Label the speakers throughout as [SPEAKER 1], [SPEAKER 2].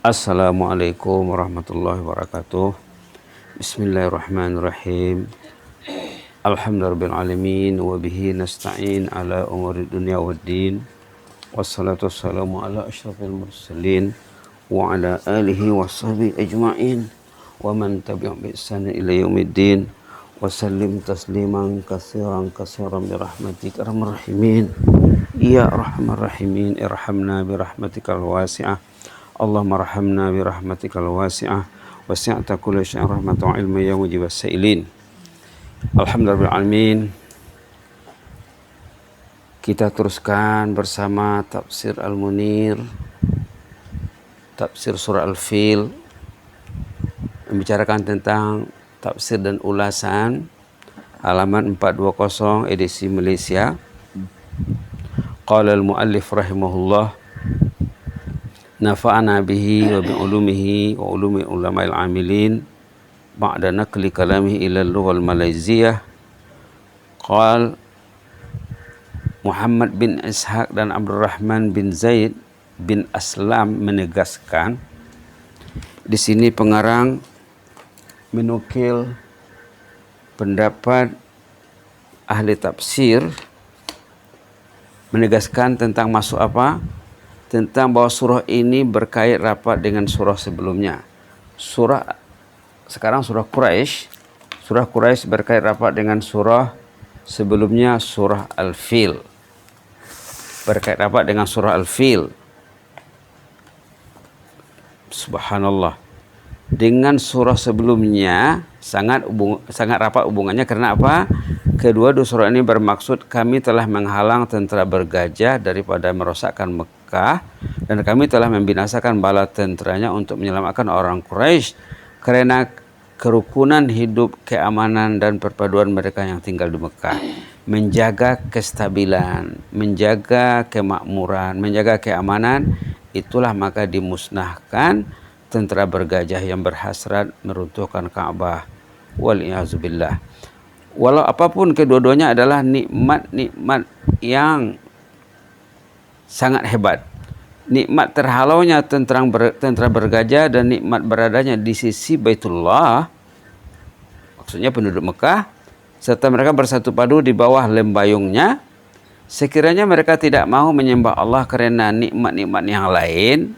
[SPEAKER 1] Assalamualaikum warahmatullahi wabarakatuh. Bismillahirrahmanirrahim. Alhamdulillahirrahmanirrahim. Wabihi nasta'in ala umuri dunia waddin. Wassalatu wassalamu ala ashrafil mursalin. Wa ala alihi wa sahbihi ajma'in. Wa man tabi'um bi ihsanin ila yaumiddin. Wa sallim tasliman katsiran birahmatika arhamar rahimin. Ya arhamar rahimin, irhamna birahmatikal wasi'ah. Allahumma rahamna birahmatikal wasi'ah. Wasi'ata kulli syai'in rahmatan wa ilman ya mujibas sa'ilin. Alhamdulillahirrahmanirrahim. Kita teruskan bersama tafsir Al-Munir, tafsir surah Al-Fil, membicarakan tentang tafsir dan ulasan, halaman 420 edisi Malaysia. Qala al-muallif rahimahullah, nafa'ana bihi wa bi ulumihi wa ulumi ulama'il amilin ba'da naqli kalamihi ila al-lughah al-malaiziyah. Qal Muhammad bin Ishaq dan Abdurrahman bin Zaid bin Aslam menegaskan, di sini pengarang menukil pendapat ahli tafsir menegaskan tentang masuk apa? Tentang bahwa surah ini berkait rapat dengan surah sebelumnya. Sekarang surah Quraisy. Surah Quraisy berkait rapat dengan surah sebelumnya, surah Al-Fil. Berkait rapat dengan surah Al-Fil. Subhanallah. Dengan surah sebelumnya sangat rapat hubungannya. Karena apa? Kedua surah ini bermaksud kami telah menghalang tentera bergajah daripada merosakkan Mekah, dan kami telah membinasakan bala tenteranya untuk menyelamatkan orang Quraisy karena kerukunan hidup, keamanan dan perpaduan mereka yang tinggal di Mekah, menjaga kestabilan, menjaga kemakmuran, menjaga keamanan. Itulah maka dimusnahkan tentera bergajah yang berhasrat meruntuhkan Ka'bah. Wal-i'azubillah. Walau apapun kedua-duanya adalah nikmat-nikmat yang sangat hebat. Nikmat terhalaunya tentera bergajah dan nikmat beradanya di sisi Baitullah, maksudnya penduduk Mekah, serta mereka bersatu padu di bawah lembayungnya. Sekiranya mereka tidak mau menyembah Allah karena nikmat-nikmat yang lain,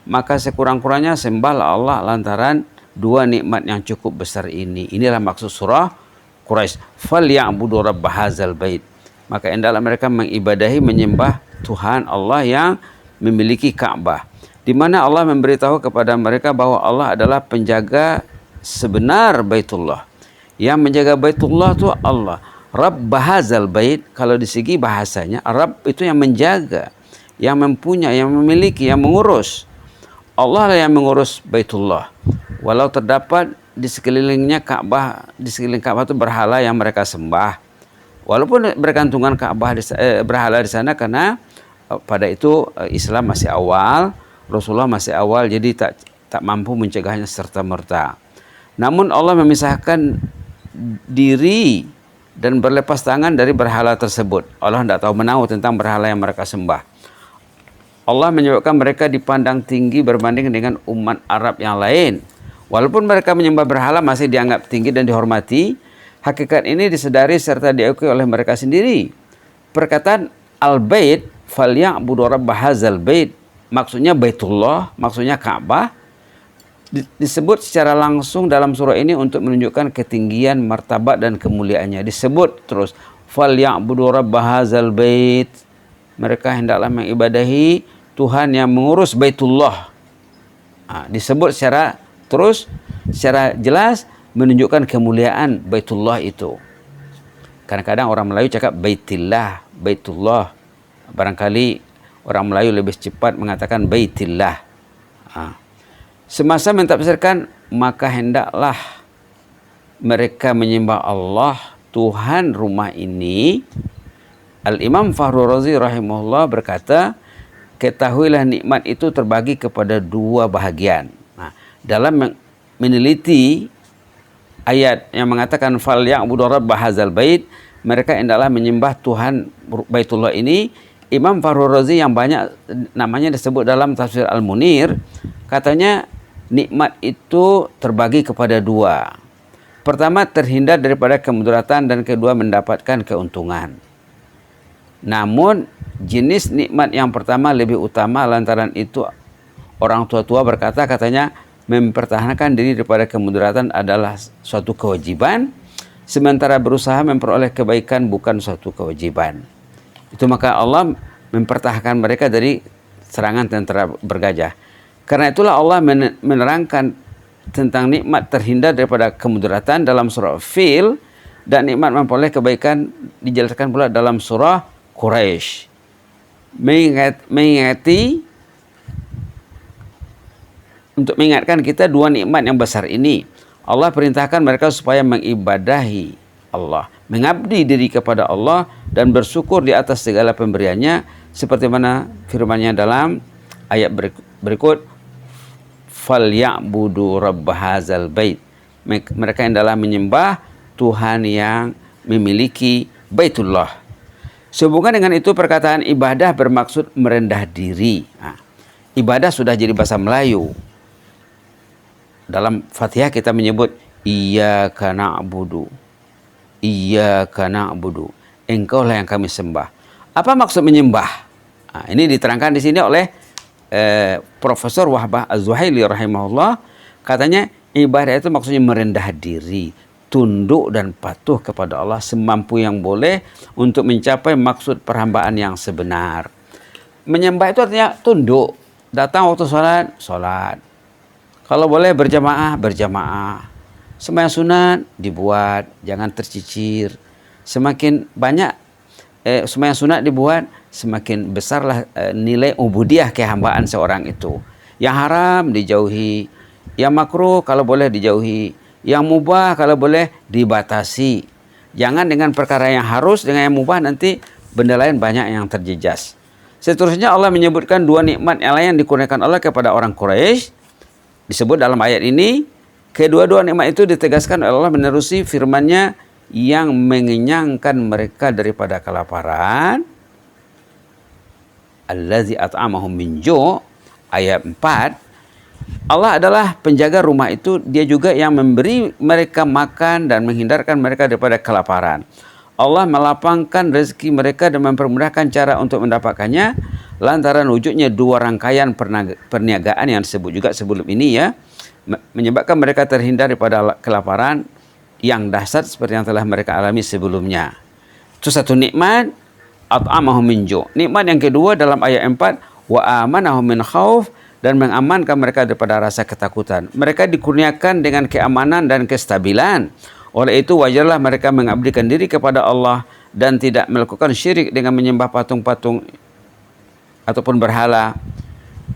[SPEAKER 1] maka sekurang-kurangnya sembahlah Allah lantaran dua nikmat yang cukup besar ini. Inilah maksud surah Quraisy. Falya'budu rabb hadzal bait. Maka hendaklah mereka mengibadahi, menyembah Tuhan Allah yang memiliki Ka'bah, di mana Allah memberitahu kepada mereka bahwa Allah adalah penjaga sebenar Baitullah. Yang menjaga Baitullah itu Allah. Rabb hadzal bait, kalau di segi bahasanya, Rabb itu yang menjaga, yang mempunyai, yang memiliki, yang mengurus. Allah lah yang mengurus Baitullah. Walau terdapat di sekelilingnya Ka'bah, di sekeliling Ka'bah itu berhala yang mereka sembah. Walaupun bergantungan Ka'bah berhala di sana, karena pada itu Islam masih awal, Rasulullah masih awal, jadi tak mampu mencegahnya serta merta. Namun Allah memisahkan diri dan berlepas tangan dari berhala tersebut. Allah tidak tahu menahu tentang berhala yang mereka sembah. Allah menyebabkan mereka dipandang tinggi berbanding dengan umat Arab yang lain. Walaupun mereka menyembah berhala masih dianggap tinggi dan dihormati, hakikat ini disedari serta diakui oleh mereka sendiri. Perkataan al-bait, falya'budu rabb hadzal bait, maksudnya Baitullah, maksudnya Ka'bah, disebut secara langsung dalam surah ini untuk menunjukkan ketinggian, martabat dan kemuliaannya. Disebut terus, falya'budu rabb hadzal bait. Mereka hendaklah mengibadahi Tuhan yang mengurus Baitullah. Disebut secara jelas menunjukkan kemuliaan Baitullah itu. Kadang-kadang orang Melayu cakap Baitillah, Baitullah. Barangkali orang Melayu lebih cepat mengatakan Baitillah. Semasa mentafsirkan, maka hendaklah mereka menyembah Allah, Tuhan rumah ini. Al-Imam Fakhrul Razi rahimahullah berkata, ketahuilah nikmat itu terbagi kepada dua bahagian. Dalam meneliti ayat yang mengatakan falya'budu rabb hadzal bait, mereka hendaklah menyembah Tuhan Baitullah ini, Imam Fakhrul Razi yang banyak namanya disebut dalam tafsir Al-Munir, katanya nikmat itu terbagi kepada dua. Pertama, terhindar daripada kemudaratan, dan kedua, mendapatkan keuntungan. Namun jenis nikmat yang pertama lebih utama, lantaran itu orang tua-tua berkata, katanya mempertahankan diri daripada kemudaratan adalah suatu kewajiban, sementara berusaha memperoleh kebaikan bukan suatu kewajiban. Itu maka Allah mempertahankan mereka dari serangan tentara bergajah. Karena itulah Allah menerangkan tentang nikmat terhindar daripada kemudaratan dalam surah Fil, dan nikmat memperoleh kebaikan dijelaskan pula dalam surah Quraisy. Mengingati untuk mengingatkan kita dua nikmat yang besar ini, Allah perintahkan mereka supaya mengibadahi Allah, mengabdi diri kepada Allah dan bersyukur di atas segala pemberiannya, seperti mana firman-Nya dalam ayat berikut, falyabudu rabb hadzal bait, mereka yang dalam menyembah Tuhan yang memiliki Baitullah. Sehubungan dengan itu, perkataan ibadah bermaksud merendah diri. Ibadah sudah jadi bahasa Melayu. Dalam Fatihah kita menyebut iyyaka na'budu, iyyaka na'budu, engkaulah yang kami sembah. Apa maksud menyembah? Ini diterangkan di sini oleh Profesor Wahbah Az-Zuhaili rahimahullah. Katanya ibadah itu maksudnya merendah diri, tunduk dan patuh kepada Allah semampu yang boleh untuk mencapai maksud perhambaan yang sebenar. Menyembah itu artinya tunduk. Datang waktu sholat, sholat. Kalau boleh berjamaah, berjamaah. Sembahyang sunat dibuat, jangan tercicir. Semakin banyak sembahyang sunat dibuat, semakin besarlah nilai ubudiyah kehambaan seorang itu. Yang haram dijauhi, yang makruh kalau boleh dijauhi, yang mubah kalau boleh dibatasi. Jangan dengan perkara yang harus, dengan yang mubah nanti benda lain banyak yang terjejas. Seterusnya Allah menyebutkan dua nikmat yang lain yang dikurniakan Allah kepada orang Quraisy. Disebut dalam ayat ini, kedua-dua nikmat itu ditegaskan oleh Allah menerusi firman-Nya yang mengenyangkan mereka daripada kelaparan. Allazi at'amahum min ju', ayat 4. Allah adalah penjaga rumah itu, Dia juga yang memberi mereka makan dan menghindarkan mereka daripada kelaparan. Allah melapangkan rezeki mereka dan mempermudahkan cara untuk mendapatkannya lantaran wujudnya dua rangkaian perniagaan yang disebut juga sebelum ini ya, menyebabkan mereka terhindar daripada kelaparan yang dahsyat seperti yang telah mereka alami sebelumnya. Itu satu nikmat, at'amahum min ju'. Nikmat yang kedua dalam ayat 4, wa amanahum min khauf, dan mengamankan mereka daripada rasa ketakutan. Mereka dikurniakan dengan keamanan dan kestabilan. Oleh itu wajarlah mereka mengabdikan diri kepada Allah dan tidak melakukan syirik dengan menyembah patung-patung ataupun berhala.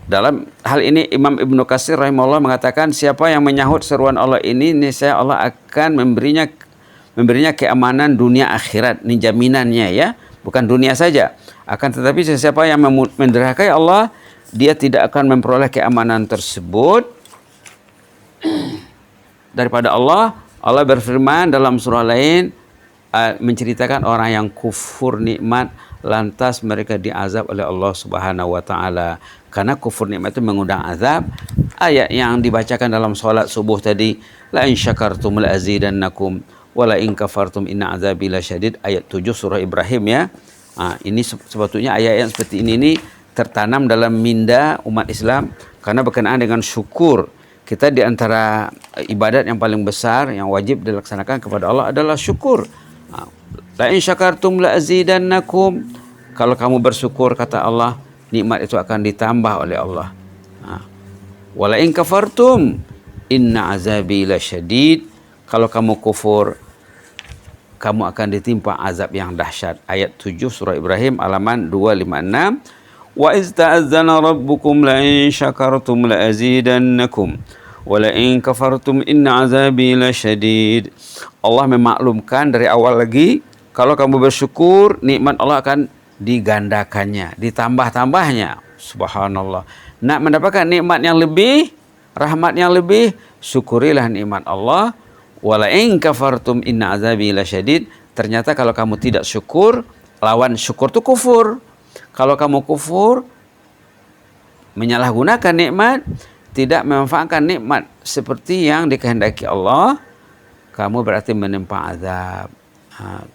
[SPEAKER 1] Dalam hal ini Imam Ibnu Katsir rahimahullah mengatakan, siapa yang menyahut seruan Allah ini, niscaya Allah akan memberinya keamanan dunia akhirat. Ini jaminannya ya, bukan dunia saja. Akan tetapi siapa yang mendurhakai Allah, dia tidak akan memperoleh keamanan tersebut daripada Allah. Allah berfirman dalam surah lain menceritakan orang yang kufur nikmat lantas mereka diazab oleh Allah Subhanahu wa taala. Karena kufur nikmat itu mengundang azab. Ayat yang dibacakan dalam salat subuh tadi, la in syakartum la azidannakum wa la in kafartum inna azabi lasyadid, ayat 7 surah Ibrahim ya. Ini sebetulnya ayat yang seperti ini tertanam dalam minda umat Islam karena berkenaan dengan syukur. Kita di antara ibadat yang paling besar yang wajib dilaksanakan kepada Allah adalah syukur. La in syakartum la azidannakum. Kalau kamu bersyukur, kata Allah, nikmat itu akan ditambah oleh Allah. Wa la in kafartum inna azabi lasyadid. Kalau kamu kufur, kamu akan ditimpa azab yang dahsyat. Ayat 7 surah Ibrahim halaman 256. Wa iz ta'azzana rabbukum la in syakartum la azidannakum wa la in kafartum inna azabi lasyadid. Allah memaklumkan dari awal lagi, kalau kamu bersyukur, nikmat Allah akan digandakannya, ditambah-tambahnya. Subhanallah. Nak mendapatkan nikmat yang lebih, rahmat yang lebih, syukurilah nikmat Allah. Wa la in kafartum inna azabi lasyadid. Ternyata kalau kamu tidak syukur, lawan syukur itu kufur. Kalau kamu kufur, menyalahgunakan nikmat, tidak memanfaatkan nikmat seperti yang dikehendaki Allah, kamu berarti menempa azab.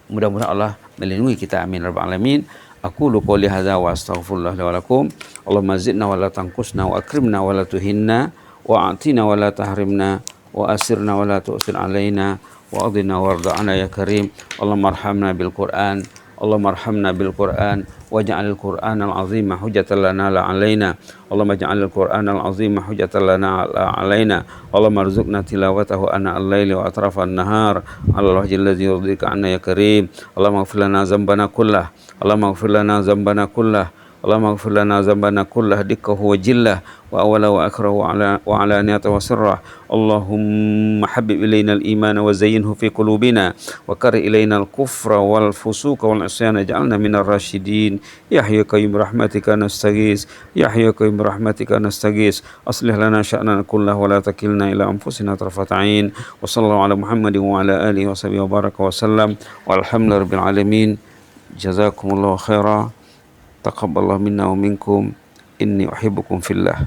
[SPEAKER 1] Mudah-mudahan Allah melindungi kita, amin rabbal alamin. Aku qouli hadza wa astaghfirullah li wa lakum. Allahumma zidna wa la tanqusna wa akrimna wa la tuhinna wa atina wa la tahrimna wa asirna wa la tu'sir alaina wa adina warda'ana ya karim. Allahumma arhamna bil Qur'an, Allahumma arhamna bil Qur'an waj'alil Qur'anal 'azima hujjatan lana la 'alaina. Allahumma ij'alil Qur'anal 'azima hujjatan lana la 'alaina. Allahumma arzuqna tilawatahu ana al-laili wa atrafan nahar 'ala wajhil ladzi yurdika 'anna ya karim. Allahumma ighfir lana dzambana kullah, Allahumma ighfir lana dzambana kullah, Allahumma ighfir lana dzambana kullah dikkahu wa jillah wa awwala wa akhirahu wa alaniyata wa sirrah. Allahumma habbib ilaina al-iman wa zayyinhu fi qulubina wa karih ilaina al-kufra wal fusuqa wal isyana ij'alna minar rasyidin. Ya hayyu qayyum rahmatika nastaghis, ya hayyu qayyum rahmatika nastaghis. Aslih lana sya'nana kullahu wa la takilna ila anfusina tarfata 'ain. Wa sallallahu ala Muhammadin wa ala alihi wa sahbihi wa baraka wa sallam. Walhamdulillahi rabbil alamin. Jazakumullahu khairan. Taqabbalallahu minna wa minkum. Inni uhibbukum fillah.